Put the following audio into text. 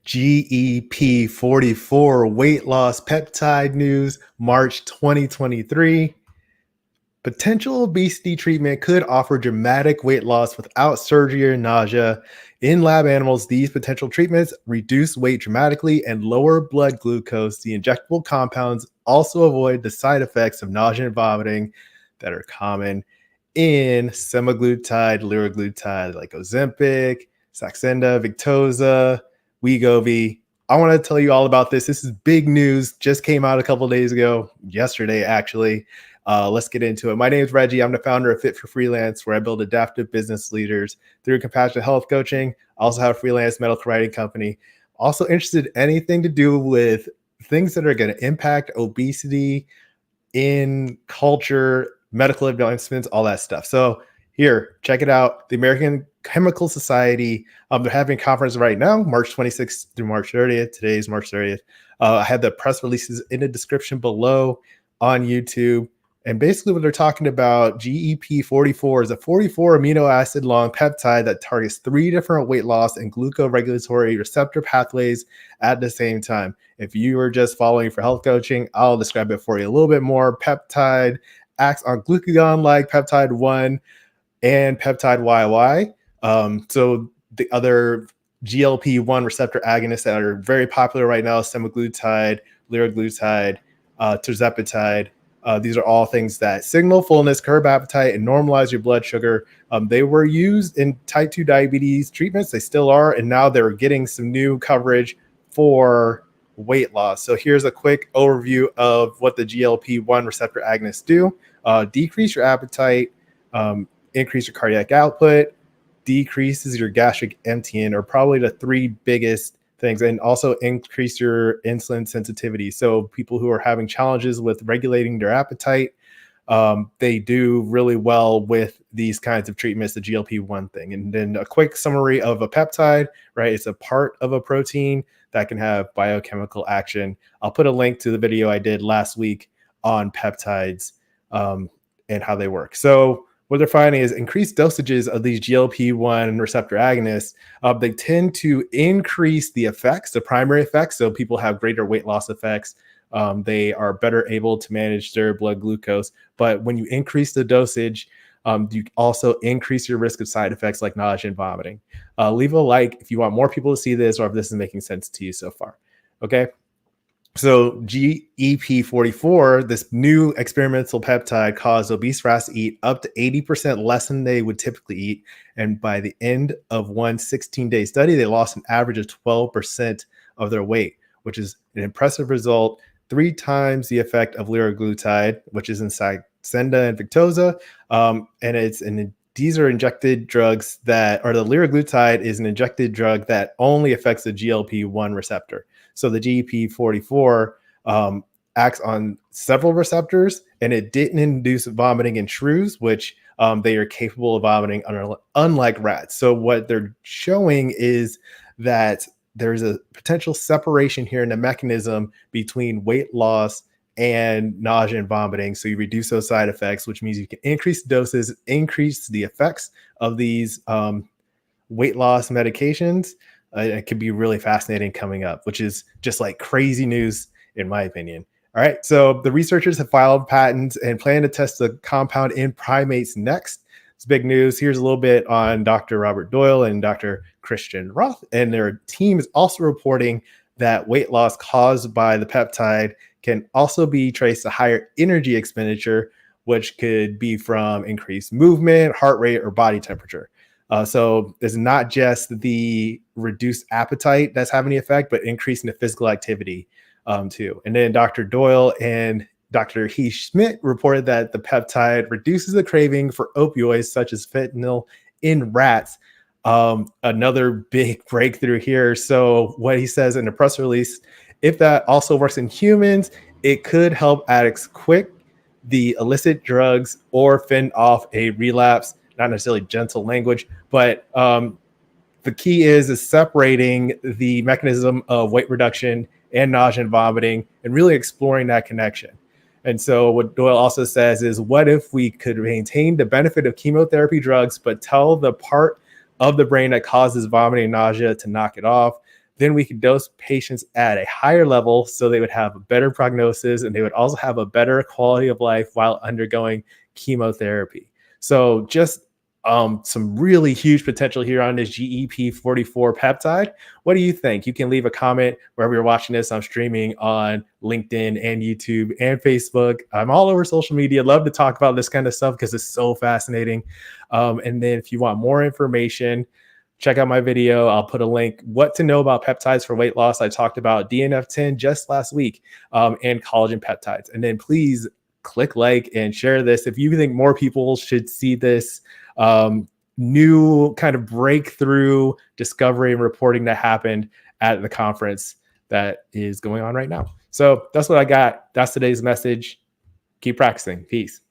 GEP44 weight loss peptide news, March 2023. Potential obesity treatment could offer dramatic weight loss without surgery or nausea. In lab animals, these potential treatments reduce weight dramatically and lower blood glucose. The injectable compounds also avoid the side effects of nausea and vomiting that are common in semaglutide, liraglutide, like Ozempic, Saxenda, Victoza, Wegovy. I want to tell you all about this. This is big news. Just came out a couple days ago, yesterday actually. Let's get into it. My name is Reggie. I'm the founder of Fit for Freelance, where I build adaptive business leaders through compassionate health coaching. I also have a freelance medical writing company. Also interested in anything to do with things that are going to impact obesity in culture, medical advancements, all that stuff. So here, check it out. The American Chemical Society, they're having a conference right now, March 26th through March 30th. Today is March 30th. I have the press releases in the description below on YouTube. And basically what they're talking about, GEP44 is a 44 amino acid long peptide that targets 3 different weight loss and glucoregulatory receptor pathways at the same time. If you are just following for health coaching, I'll describe it for you a little bit more. Peptide acts on glucagon like peptide 1 and peptide YY. So the other GLP-1 receptor agonists that are very popular right now, semaglutide, liraglutide, tirzepatide. These are all things that signal fullness, curb appetite, and normalize your blood sugar. They were used in type 2 diabetes treatments. They still are. And now they're getting some new coverage for weight loss. So here's a quick overview of what the GLP-1 receptor agonists do. Decrease your appetite, increase your cardiac output, decreases your gastric emptying, are probably the 3 biggest things, and also increase your insulin sensitivity. So people who are having challenges with regulating their appetite, they do really well with these kinds of treatments, the GLP-1 thing. And then a quick summary of a peptide, right? It's a part of a protein that can have biochemical action. I'll put a link to the video I did last week on peptides and how they work. So what they're finding is increased dosages of these GLP-1 receptor agonists. They tend to increase the effects, the primary effects. So people have greater weight loss effects. They are better able to manage their blood glucose. But when you increase the dosage, you also increase your risk of side effects like nausea and vomiting. Leave a like if you want more people to see this, or if this is making sense to you so far. Okay. So GEP44, this new experimental peptide, caused obese rats to eat up to 80% less than they would typically eat. And by the end of one 16-day study, they lost an average of 12% of their weight, which is an impressive result, 3 times the effect of liraglutide, which is in Saxenda and Victoza. These are injected drugs or the liraglutide is an injected drug that only affects the GLP-1 receptor. So the GEP44 acts on several receptors, and it didn't induce vomiting in shrews, which they are capable of vomiting, unlike rats. So what they're showing is that there's a potential separation here in the mechanism between weight loss and nausea and vomiting. So you reduce those side effects, which means you can increase doses, increase the effects of these weight loss medications. It could be really fascinating coming up, which is just like crazy news, in my opinion. All right. So the researchers have filed patents and plan to test the compound in primates next. It's big news. Here's a little bit on Dr. Robert Doyle and Dr. Christian Roth. And their team is also reporting that weight loss caused by the peptide can also be traced to higher energy expenditure, which could be from increased movement, heart rate, or body temperature. So it's not just the reduced appetite that's having the effect, but increasing the physical activity too. And then Dr. Doyle and Dr. Heath Schmidt reported that the peptide reduces the craving for opioids such as fentanyl in rats. Another big breakthrough here. So what he says in the press release, if that also works in humans, it could help addicts quit the illicit drugs or fend off a relapse. Not necessarily gentle language, but the key is separating the mechanism of weight reduction and nausea and vomiting and really exploring that connection. And so what Doyle also says is, what if we could maintain the benefit of chemotherapy drugs, but tell the part of the brain that causes vomiting and nausea to knock it off? then we could dose patients at a higher level so they would have a better prognosis and they would also have a better quality of life while undergoing chemotherapy. So just some really huge potential here on this GEP44 peptide. What do you think? You can leave a comment wherever you're watching this. I'm streaming on LinkedIn and YouTube and Facebook. I'm all over social media. Love to talk about this kind of stuff because it's so fascinating. And then if you want more information, check out my video. I'll put a link. What to know about peptides for weight loss. I talked about DNF10 just last week, and collagen peptides. And then please click like and share this if you think more people should see this new kind of breakthrough discovery and reporting that happened at the conference that is going on right now. So that's what I got. That's today's message. Keep practicing. Peace.